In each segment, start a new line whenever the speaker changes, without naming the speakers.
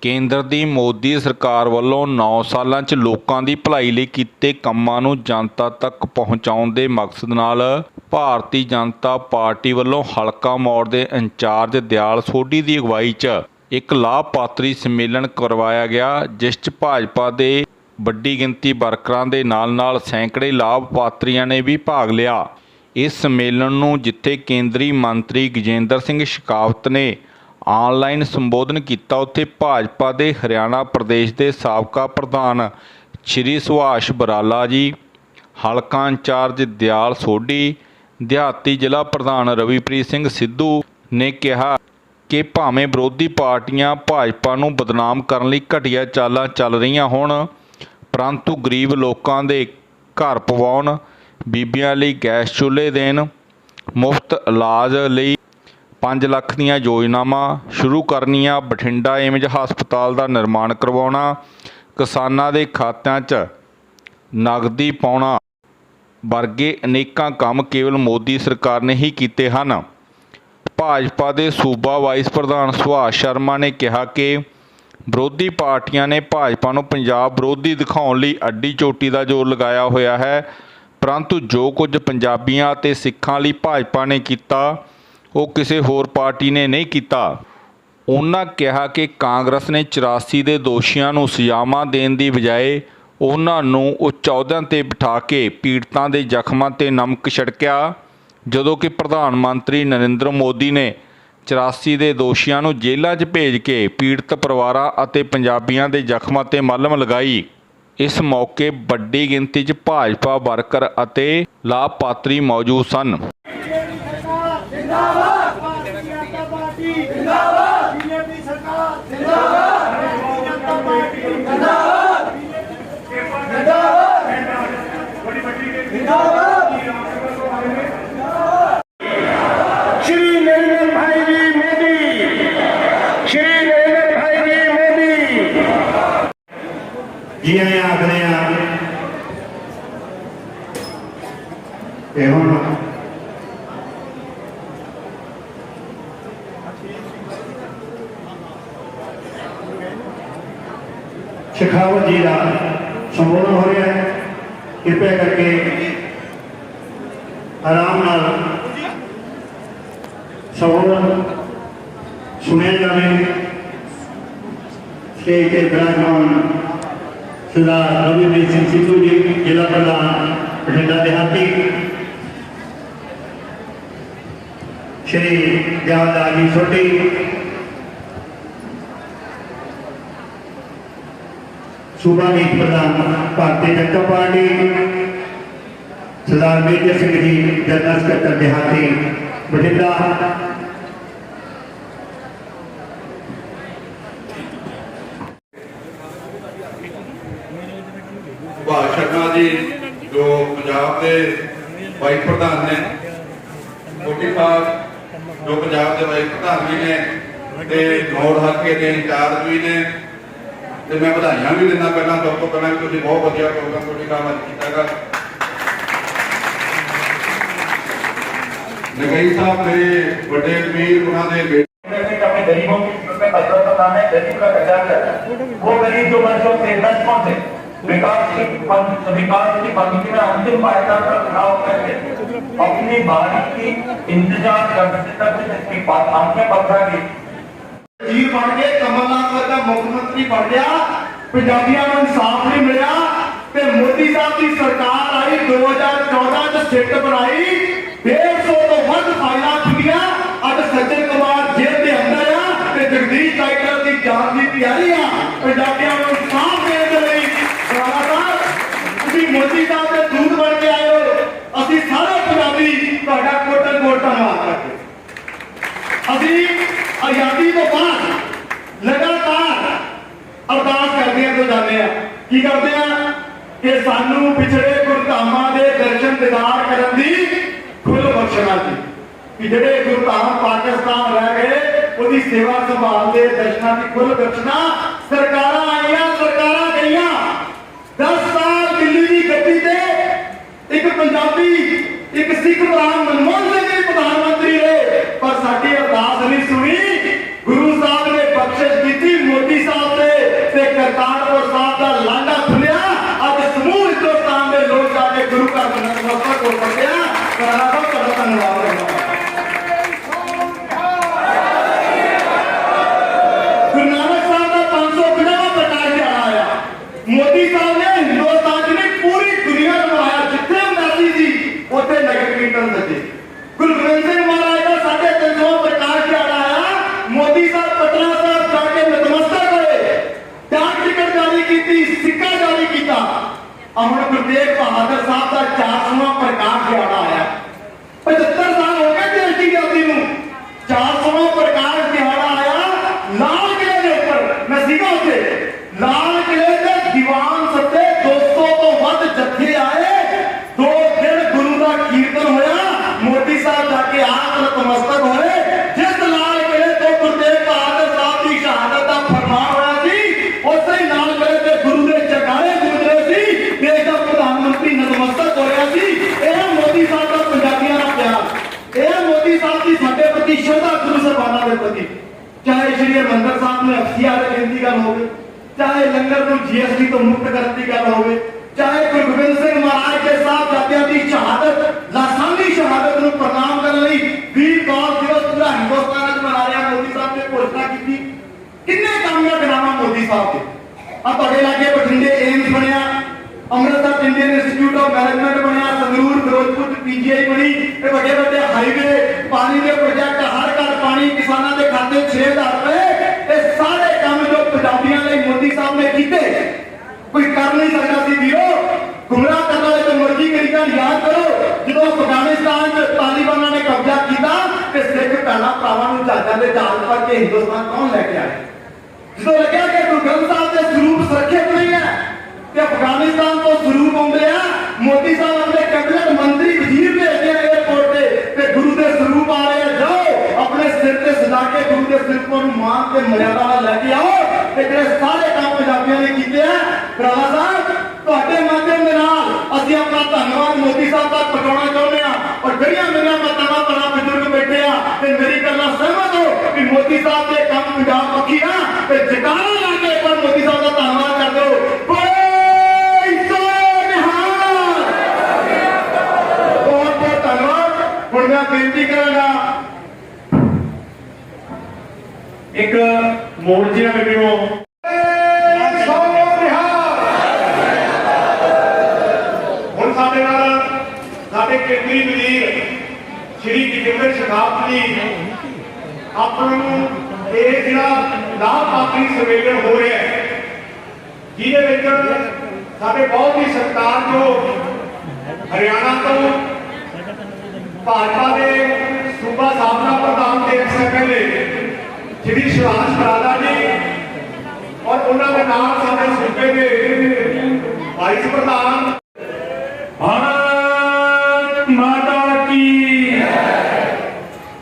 ਕੇਂਦਰ ਦੀ ਮੋਦੀ ਸਰਕਾਰ ਵੱਲੋਂ 9 ਸਾਲਾਂ 'ਚ ਲੋਕਾਂ ਦੀ ਭਲਾਈ ਲਈ ਕੀਤੇ ਕੰਮਾਂ ਨੂੰ ਜਨਤਾ ਤੱਕ ਪਹੁੰਚਾਉਣ ਦੇ ਮਕਸਦ ਨਾਲ ਭਾਰਤੀ ਜਨਤਾ ਪਾਰਟੀ ਵੱਲੋਂ ਹਲਕਾ ਮੌੜ ਦੇ ਇੰਚਾਰਜ ਦਿਆਲ ਸੋਢੀ ਦੀ ਅਗਵਾਈ 'ਚ ਇੱਕ ਲਾਭਪਾਤਰੀ ਸੰਮੇਲਨ ਕਰਵਾਇਆ ਗਿਆ, ਜਿਸ 'ਚ ਭਾਜਪਾ ਦੇ ਵੱਡੀ ਗਿਣਤੀ ਵਰਕਰਾਂ ਦੇ ਨਾਲ ਸੈਂਕੜੇ ਲਾਭਪਾਤਰੀਆਂ ਨੇ ਵੀ ਭਾਗ ਲਿਆ। ਇਸ ਸੰਮੇਲਨ ਨੂੰ ਜਿੱਥੇ ਕੇਂਦਰੀ ਮੰਤਰੀ ਗਜੇਂਦਰ ਸਿੰਘ ਸ਼ੇਖਾਵਤ ਨੇ ਆਨਲਾਈਨ ਸੰਬੋਧਨ ਕੀਤਾ, ਉੱਥੇ ਭਾਜਪਾ ਦੇ ਹਰਿਆਣਾ ਪ੍ਰਦੇਸ਼ ਦੇ ਸਾਬਕਾ ਪ੍ਰਧਾਨ ਸ਼੍ਰੀ ਸੁਭਾਸ਼ ਬਰਾਲਾ ਜੀ, ਹਲਕਾ ਇੰਚਾਰਜ ਦਿਆਲ ਸੋਢੀ, ਦਿਹਾਤੀ ਜ਼ਿਲ੍ਹਾ ਪ੍ਰਧਾਨ ਰਵੀਪ੍ਰੀਤ ਸਿੰਘ ਸਿੱਧੂ ਨੇ ਕਿਹਾ ਕਿ ਭਾਵੇਂ ਵਿਰੋਧੀ ਪਾਰਟੀਆਂ ਭਾਜਪਾ ਨੂੰ ਬਦਨਾਮ ਕਰਨ ਲਈ ਘਟੀਆ ਚਾਲਾਂ ਚੱਲ ਰਹੀਆਂ ਹੋਣ, ਪਰੰਤੂ ਗਰੀਬ ਲੋਕਾਂ ਦੇ ਘਰ ਪਵਾਉਣ, ਬੀਬੀਆਂ ਲਈ ਗੈਸ ਚੁੱਲ੍ਹੇ ਦੇਣ, ਮੁਫਤ ਇਲਾਜ ਲਈ 5 ਲੱਖ ਦੀਆਂ ਯੋਜਨਾਵਾਂ ਸ਼ੁਰੂ ਕਰਨੀਆਂ, ਬਠਿੰਡਾ ਏਮਜ ਹਸਪਤਾਲ ਦਾ ਨਿਰਮਾਣ ਕਰਵਾਉਣਾ, ਕਿਸਾਨਾਂ ਦੇ ਖਾਤਿਆਂ 'ਚ ਨਗਦੀ ਪਾਉਣਾ ਵਰਗੇ ਅਨੇਕਾਂ ਕੰਮ ਕੇਵਲ ਮੋਦੀ ਸਰਕਾਰ ਨੇ ਹੀ ਕੀਤੇ ਹਨ। ਭਾਜਪਾ ਦੇ ਸੂਬਾ ਵਾਈਸ ਪ੍ਰਧਾਨ ਸੁਭਾਸ਼ ਸ਼ਰਮਾ ਨੇ ਕਿਹਾ ਕਿ ਵਿਰੋਧੀ ਪਾਰਟੀਆਂ ਨੇ ਭਾਜਪਾ ਨੂੰ ਪੰਜਾਬ ਵਿਰੋਧੀ ਦਿਖਾਉਣ ਲਈ ਅੱਡੀ ਚੋਟੀ ਦਾ ਜ਼ੋਰ ਲਗਾਇਆ ਹੋਇਆ ਹੈ, ਪਰੰਤੂ ਜੋ ਕੁਝ ਪੰਜਾਬੀਆਂ ਅਤੇ ਸਿੱਖਾਂ ਲਈ ਭਾਜਪਾ ਨੇ ਕੀਤਾ, ਉਹ ਕਿਸੇ ਹੋਰ ਪਾਰਟੀ ਨੇ ਨਹੀਂ ਕੀਤਾ। ਉਹਨਾਂ ਕਿਹਾ ਕਿ ਕਾਂਗਰਸ ਨੇ 84 ਦੇ ਦੋਸ਼ੀਆਂ ਨੂੰ ਸਜ਼ਾਵਾਂ ਦੇਣ ਦੀ ਬਜਾਏ ਉਹਨਾਂ ਨੂੰ ਉੱਚ ਅਹੁਦਿਆਂ 'ਤੇ ਬਿਠਾ ਕੇ ਪੀੜਤਾਂ ਦੇ ਜ਼ਖਮਾਂ 'ਤੇ ਨਮਕ ਛਿੜਕਿਆ, ਜਦੋਂ ਕਿ ਪ੍ਰਧਾਨ ਮੰਤਰੀ ਨਰਿੰਦਰ ਮੋਦੀ ਨੇ 84 ਦੇ ਦੋਸ਼ੀਆਂ ਨੂੰ ਜੇਲ੍ਹਾਂ 'ਚ ਭੇਜ ਕੇ ਪੀੜਤ ਪਰਿਵਾਰਾਂ ਅਤੇ ਪੰਜਾਬੀਆਂ ਦੇ ਜ਼ਖਮਾਂ 'ਤੇ ਮੱਲਮ ਲਗਾਈ। ਇਸ ਮੌਕੇ ਵੱਡੀ ਗਿਣਤੀ 'ਚ ਭਾਜਪਾ ਵਰਕਰ ਅਤੇ ਲਾਭਪਾਤਰੀ ਮੌਜੂਦ ਸਨ।
जी आखने हम शेखावत जी का संबोधन हो रहा है, कृपया करके आराम नाल संबोधन सुनिया जाए। स्टेज के विराजमान सरदार रवि सिंह सिद्धू जी, जिला प्रधान बठिंडा देहाती, श्री दियाल जी सोढी, सूबा मीत प्रधान भारतीय जनता पार्टी, सरदार मेजर सिंह जी, जनरल सकत्तर देहाती बठिंडा,
सुभाष शर्मा जी जो पंजाब के वाइस प्रधान ने, मोदी साहब जो पंजाब के वाइस प्रधान भी ने, मौड़ हल्के के इंचार्ज भी ने, तो मैं बधाइयां भी देना पहला सब तो पहला कि तुसीं बहुत वधिया प्रोग्राम तुहाडे काम अज कीता। नगई साहब मेरे बड़े वीर उन्होंने
अपने गरीबों की मदद करना, गरीब का कल्याण करना। वो गरीब जो वर्षों से 10 कौन थे विकास की पंक्ति में अंतिम पायदान पर खड़ा होकर अपनी बारी की इंतजार करते करते आंखें पथरा गई।
वजीर बन गए, कमलनाथ वर्गा मुख्यमंत्री बन गया, पंजाबियों को इंसाफ नहीं मिला, ते मोदी साहब की सरकार आई 2014 च सिट बनाई, 150 तो वध फाइलां खुलियां, अब सज्जन कुमार जेल के अंदर आ ते जगदीश टाइगर की जान की तैयारी आ। पंजाबियों को इंसाफ देने के लिए मोदी साहब के दूध बन के आए हो, असी सारे पंजाबी तुहाडा कोटन कोट धन्नवाद करते। असी आजादी तो बाद लगातार अरदास करते हैं, तो जाते हैं की करते हैं कि सानू पिछड़े गुरधामां दे दर्शन दीदार करन दी खुल बख्शना जी, कि जिहड़े गुरधाम पाकिस्तान रह गए उहदी सेवा संभाल दे दर्शनां दी खुल बख्शना। सरकारां आईयां, सरकारां गईयां, 10 साल दिल्ली की गद्दी ते एक पंजाबी एक सिख भरा मनमोहन सिंह जी प्रधानमंत्री रहे, पर साडी अरदास नहीं सुनी। गुरु साहब ने बख्शिश की, मोदी साहब साहब का 400वां प्रकाश दिहाड़ा आया। 75 साल हो गए देश की आजादी में, 400वां प्रकाश दिहाड़ा आया। लाल किले के ऊपर मैं सीधा उसे लाल किले के दीवान सत्ते 200 तो वध जत्थे आए। 2 दिन गुरु का कीर्तन होया, मोदी साहब जाके आख नतमस्तक होए। जिस लाल किले तो गुरुदेव बहादुर साहब की शहादत का फरमान होया सी, उसे ही लाल किले के गुरु के जगारे गुजरे सी, देश का प्रधानमंत्री नतमस्तक होया सी। यह मोदी साहब का पंजाबियों का प्यार, यह मोदी साहब की साडे प्रति श्रद्धा गुरु सरबाना के प्रति। चाहे श्री हरमंदर साहब ने अफसिया गिनती गल हो, चाहे लंगर को जीएसटी तो मुक्त करने की गल हो, चाहे गुरु गोबिंद सिंह महाराज के साहबजादियों की शहादत, लासानी शहादत को प्रणाम करने लई वीर गौर दिवस पूरा हिंदुस्तान में मना रहा। मोदी साहब ने घोषणा की, किन्ने कामयाब गिनावा मोदी साहब के। अब अगे लागे बठिंडे एम्स बनया, Amritsar Indian institute of management बनया, संगरूर फिरोजपुर पीजीआई बनी, बड़े बड़े हाईवे, पानी के प्रोजेक्ट, हर घर पानी, किसानों के खाते 6000 रुपए। ये सारे काम जो पंजाबियों ने मोदी साहब ने किए, कोई कर नहीं सकता सी। वीरो गुमराह करने वाले तो मर्जी करी जान। याद करो जो अफगानिस्तान तालिबान ने कब्जा किया, सिख भैन भरावां जहाज़ां दे जहाज भर के हिंदुस्तान कौन लैके आए? जो लग्या कि गुरु ग्रंथ साहब के स्वरूप सुरक्षित नहीं है, कि अफगानिस्तान तो स्वरूप आते हैं। मोदी साहब अपने कैबिनेट मंत्री वजीर भेजते हैं एयरपोर्ट से, गुरु के स्वरूप आ रहे हैं, जाओ अपने सिर से सजा के गुरु के सिर को मान के मर्यादा लेके आओ। ये सारे काम पंजाबियों ने किए हैं। भरावा साहब ਤੁਹਾਡੇ माध्यम के नाल ਅਸੀਂ अपना धन्यवाद मोदी साहब तक पहुंचाना चाहते हैं। और ਜਿਹੜੀਆਂ मेरिया मातावां बड़ा बुजुर्ग बैठे आ ते मेरी गल नाल सहमत हो कि मोदी साहब के काम पंजाब पक्षी ना ते जगारा ला के एक बार मोदी साहब का धन्यवाद कर दो। बहुत बहुत धन्यवाद। हुण मैं बेनती करांगा एक मोर्चे वीडियो केंद्रीय वजीर श्री जितेंद्र शेखावत जी अपने लाभपात्री सम्मेलन हो रहा है, जिहदे बहुत ही सत्कार जो हरियाणा तो भाजपा के सूबा साबका प्रधान देव सकल श्री सुभाष बराला जी और उन्होंने नाम साडे सूबे के वाइस प्रधान माता की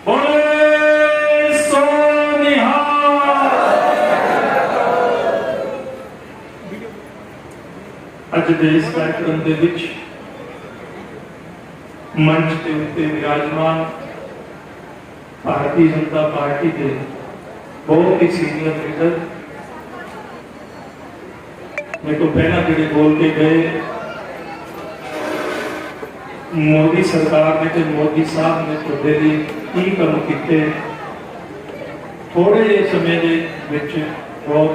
बोले सो निहाल। अज दे इस कार्यक्रम दे विच मंच के उत्ते विराजमान भारतीय जनता पार्टी के बहुत ही सीनियर लीडर, मेरे को पहला जो बोल के गए, मोदी सरकार ने ते मोदी साहब ने तुहाडे लई की काम कीते, थोड़े जे समय दे विच बहुत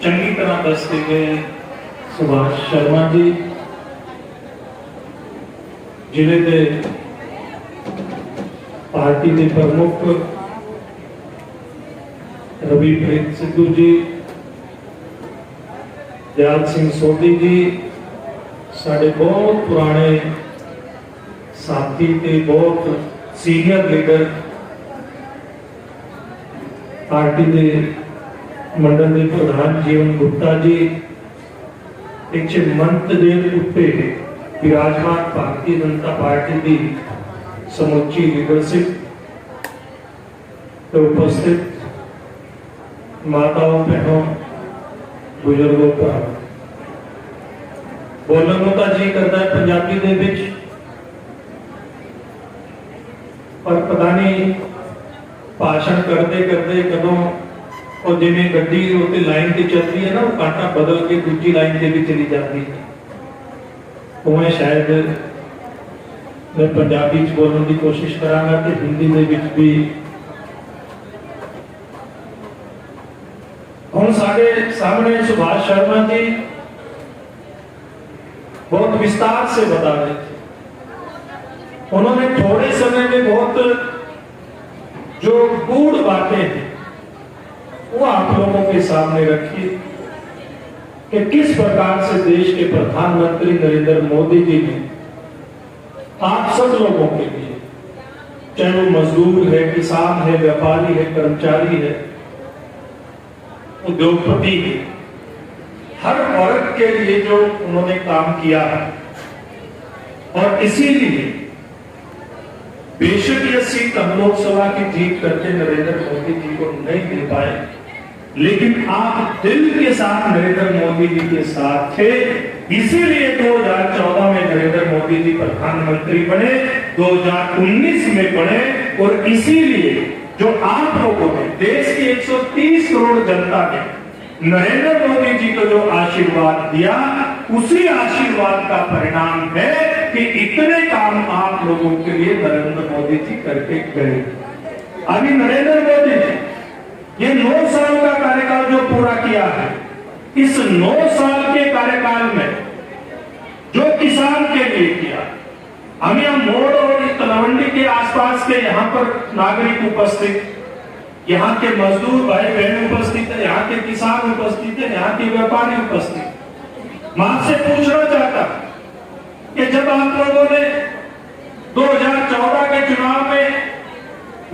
चंगी तरह दस के गए। सुभाष शर्मा जी जिले के पार्टी के प्रमुख, रविप्रीत सिद्धू जी, दयाल सिंह सोधी जी, साढ़े बहुत पुराने साथी ते बहुत सीनियर लीडर, पार्टी के मंडल के प्रधान जीवन गुप्ता जी, पिछे मंच के उत्ते विराजमान भारतीय जनता पार्टी की समुची लीडरशिप तो उपस्थित माताओं, बहनों, बुजुर्गों का बोलने का जी करता है पंजाबी दे विच, पर पता नहीं भाषण करते करते कदों और जिमें गड्डी उत्ते लाइन ते चलती है ना, वो कांटा बदल के दूसरी लाइन ते भी चली जाती है। उवें शायद मैं पंजाबी च बोलने की कोशिश करांगा ते हिंदी दे विच भी। हुण साडे सामने सुभाष शर्मा जी बहुत विस्तार से बता रहे थे। उन्होंने थोड़े समय में बहुत जो गूढ़ बातें हैं वो आप लोगों के सामने रखी।
कि किस प्रकार से देश के प्रधानमंत्री नरेंद्र मोदी जी ने आप सब लोगों के लिए, चाहे वो मजदूर है, किसान है, व्यापारी है, कर्मचारी है, उद्योगपति है, हर वर्ग के लिए जो उन्होंने काम किया है। और इसीलिए बेशक ये सीट हम लोकसभा की जीत करके नरेंद्र मोदी जी को नहीं दे पाए, लेकिन आप दिल के साथ नरेंद्र मोदी जी के साथ थे। इसीलिए 2014 में नरेंद्र मोदी जी प्रधानमंत्री बने, 2019 में बने, और इसीलिए जो आप लोगों ने, देश की 130 करोड़ जनता ने नरेंद्र मोदी जी को जो आशीर्वाद दिया, उसी आशीर्वाद का परिणाम है कि इतने काम आप लोगों के लिए नरेंद्र मोदी जी करके गए। अभी नरेंद्र मोदी जी ये 9 साल का कार्यकाल जो पूरा किया है, इस 9 साल के कार्यकाल में जो किसान के लिए किया, हम यहाँ मोड़ और तलवंडी के आसपास के यहाँ पर नागरिक उपस्थित, यहाँ के मजदूर भाई बहन उपस्थित है, यहाँ के किसान उपस्थित है, यहाँ के व्यापारी उपस्थित। मैं आपसे पूछना चाहता कि जब आप लोगों ने 2014 के चुनाव में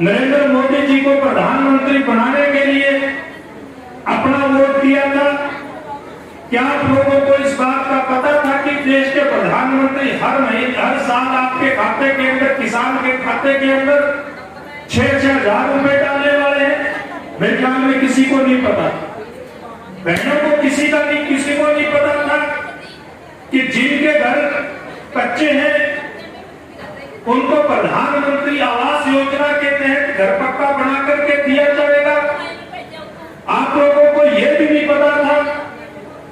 नरेंद्र मोदी जी को प्रधानमंत्री बनाने के लिए अपना वोट दिया था, क्या आप लोगों को इस बात का पता था कि देश के प्रधानमंत्री हर महीने, हर साल आपके खाते के अंदर, किसान के खाते के अंदर 6-6 हजार रुपए डालने वाले हैं? मेरे ख्याल में किसी को नहीं पता, बहनों को किसी को नहीं पता था कि जिनके घर कच्चे हैं उनको प्रधानमंत्री आवास योजना के तहत घर पक्का बना करके दिया जाएगा। आप लोगों को यह भी नहीं पता था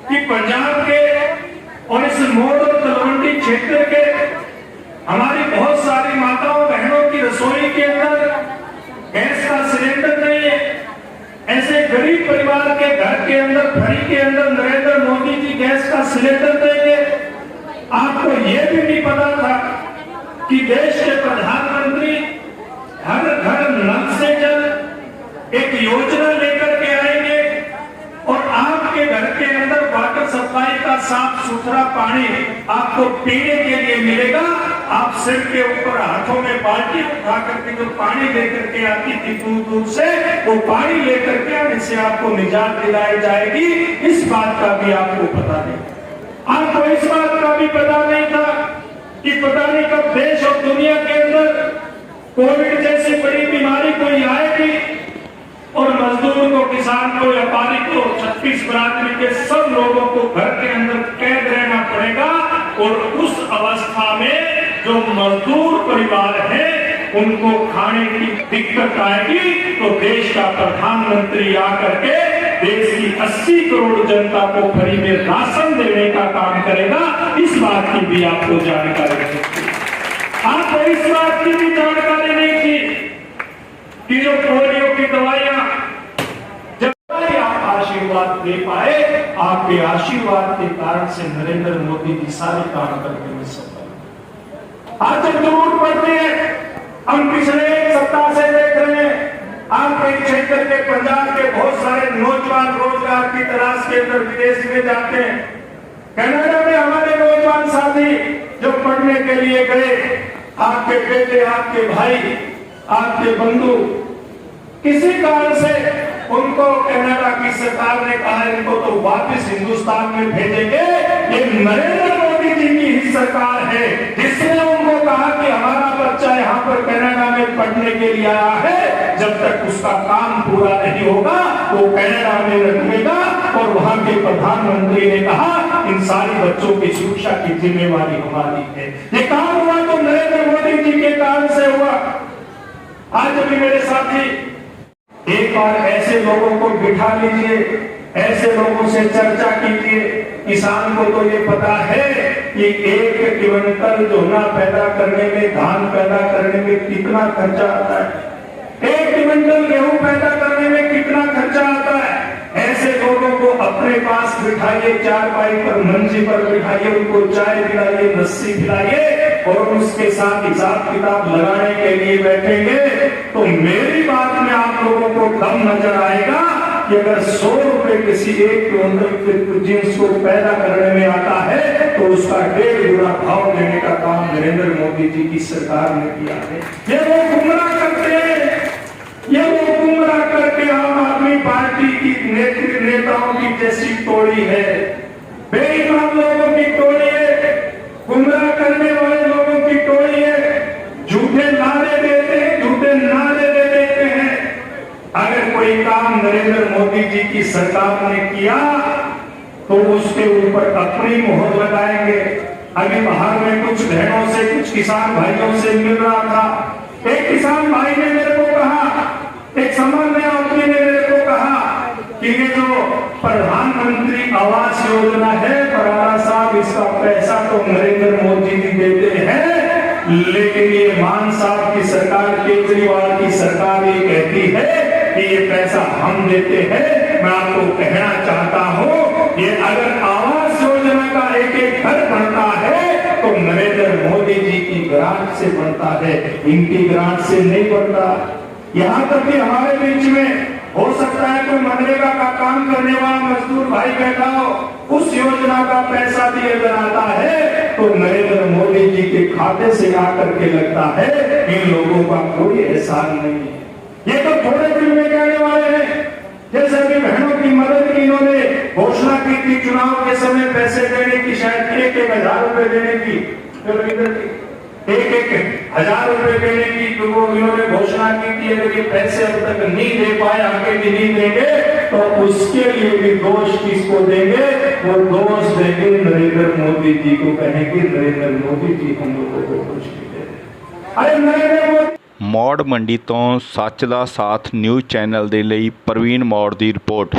कि पंजाब के और इस मोड़ और तलवंडी क्षेत्र के हमारी बहुत सारी माताओं बहनों की रसोई के अंदर गैस का सिलेंडर नहीं है। ऐसे गरीब परिवार के घर के अंदर, फ्री के अंदर नरेंद्र मोदी जी गैस का सिलेंडर देंगे। आपको यह भी नहीं पता था कि देश के प्रधानमंत्री हर घर नल से जल एक योजना लेकर के आएंगे और आपके घर के अंदर वाटर सप्लाई का साफ सुथरा पानी आपको पीने के लिए मिलेगा। आप सिर के ऊपर हाथों में बाल्टी उठा करके जो पानी लेकर के आती थी दूर दूर से, वो पानी लेकर के आने से आपको निजात दिलाई जाएगी। इस बात का भी आपको पता नहीं, आपको इस बात का भी पता नहीं था कि पता नहीं कब देश और दुनिया के अंदर कोविड जैसी बड़ी बीमारी कोई आएगी और मजदूर को, किसान को, व्यापारी को, 36 बरादरी के सब लोगों को घर के अंदर कैद रहना पड़ेगा। और उस अवस्था में जो मजदूर परिवार है उनको खाने की दिक्कत आएगी, तो देश का प्रधानमंत्री आकर के देश की 80 करोड़ जनता को फ्री में राशन देने का काम करेगा। इस बात की भी आपको जानकारी नहीं थी। आपको इस बात की भी जानकारी नहीं थी कि जो पोलियो की दवाइयां जब आप आशीर्वाद दे पाए, आपके आशीर्वाद के कारण से नरेंद्र मोदी जी सारे काम करने में सफल। आज जब जरूरत पड़ती है, हम पिछले एक सप्ताह से देख रहे हैं, आपके क्षेत्र के पंजाब के बहुत सारे नौजवान रोजगार की तलाश के अंदर विदेश में जाते हैं। कनाडा में हमारे नौजवान साथी जो पढ़ने के लिए गए, आपके बेटे, आपके भाई, आपके बंधु, किसी कारण से उनको कनाडा की सरकार ने कहा इनको तो वापस हिंदुस्तान में भेजेंगे। ये नरेंद्र मोदी जी की ही सरकार है जिसने उनको कहा कि हमारा बच्चा यहाँ पर कनाडा में पढ़ने के लिए आया है, जब तक उसका काम पूरा नहीं होगा वो कनाडा में रहेगा। और वहां के प्रधानमंत्री ने कहा इन सारे बच्चों की शिक्षा की जिम्मेवारी हमारी है। ये काम हुआ तो नरेंद्र मोदी जी के कारण से हुआ। आज अभी मेरे साथी, एक बार ऐसे लोगों को बिठा लीजिए, ऐसे लोगों से चर्चा कीजिए। किसान को तो ये पता है कि 1 क्विंटल जोना पैदा करने में, धान पैदा करने में कितना खर्चा आता है, 1 क्विंटल गेहूं पैदा करने में कितना खर्चा आता है। ऐसे लोगों को अपने पास बिठाइए, चारपाई पर, मंजी पर बिठाइए, उनको चाय पिलाइए, लस्सी पिलाइए और उसके साथ हिसाब किताब लगाने के लिए बैठेंगे तो मेरी बात में आप लोगों को दम नजर आएगा कि अगर 100 रुपए किसी एक क्विंटल जींस को पैदा करने में आता है तो उसका 1.5 गुना भाव देने का काम नरेंद्र मोदी जी की सरकार ने किया है। ये वो गुमराह करते हैं, ये वो गुमराह करके आम आदमी पार्टी की नेताओं की जैसी टोली है, बेईमान लोगों की टोली है, गुमराह करने वाले लोगों की टोली है, झूठे नारे देते हैं, झूठे नारे दे देते हैं। अगर कोई काम नरेंद्र मोदी जी की सरकार ने किया तो उसके ऊपर अपनी मोहर लगाएंगे। अभी बाहर में कुछ बहनों से, कुछ किसान भाइयों से मिल रहा था। एक किसान भाई ने मेरे को कहा, एक सामान्य आदमी ने मेरे को कहा कि ये जो प्रधानमंत्री आवास योजना है बराड़ा साहब, इसका पैसा तो नरेंद्र मोदी जी देते हैं, लेकिन ये मान साहब की सरकार, केजरीवाल की सरकार ये कहती है कि ये पैसा हम देते हैं। मैं आपको कहना चाहता हूं, ये अगर आवास योजना का एक एक घर बनता है तो नरेंद्र मोदी जी की ग्रांट से बनता है, इनकी ग्रांट से नहीं बनता। यहाँ तक कि हमारे बीच में हो सकता है कोई मनरेगा का काम करने वाला मजदूर भाई बैठा हो, उस योजना का पैसा भी अगर आता है तो नरेंद्र मोदी जी के खाते से आकर के लगता है। इन लोगों का कोई एहसान नहीं है। ये तो थोड़े दिन में कहने वाले हैं। जैसे अभी बहनों की मदद की इन्होंने घोषणा की थी चुनाव के समय पैसे देने की, शायद 1,000 रुपए देने की, एक 1,000 रुपए देने की तो वो इन्होंने घोषणा की थी। अगर ये पैसे अब तक नहीं दे पाए, आगे भी नहीं देंगे तो उसके लिए भी दोष किसको देंगे? वो दोष देंगे नरेंद्र मोदी जी को, कहेंगे नरेंद्र मोदी जी हम लोगों को कुछ नहीं दे रहे। अरे नरेंद्र मोदी।
ਮੌੜ ਮੰਡੀ ਤੋਂ ਸੱਚ ਦਾ ਸਾਥ ਨਿਊਜ਼ ਚੈਨਲ ਦੇ ਲਈ ਪ੍ਰਵੀਨ ਮੌੜ ਦੀ ਰਿਪੋਰਟ।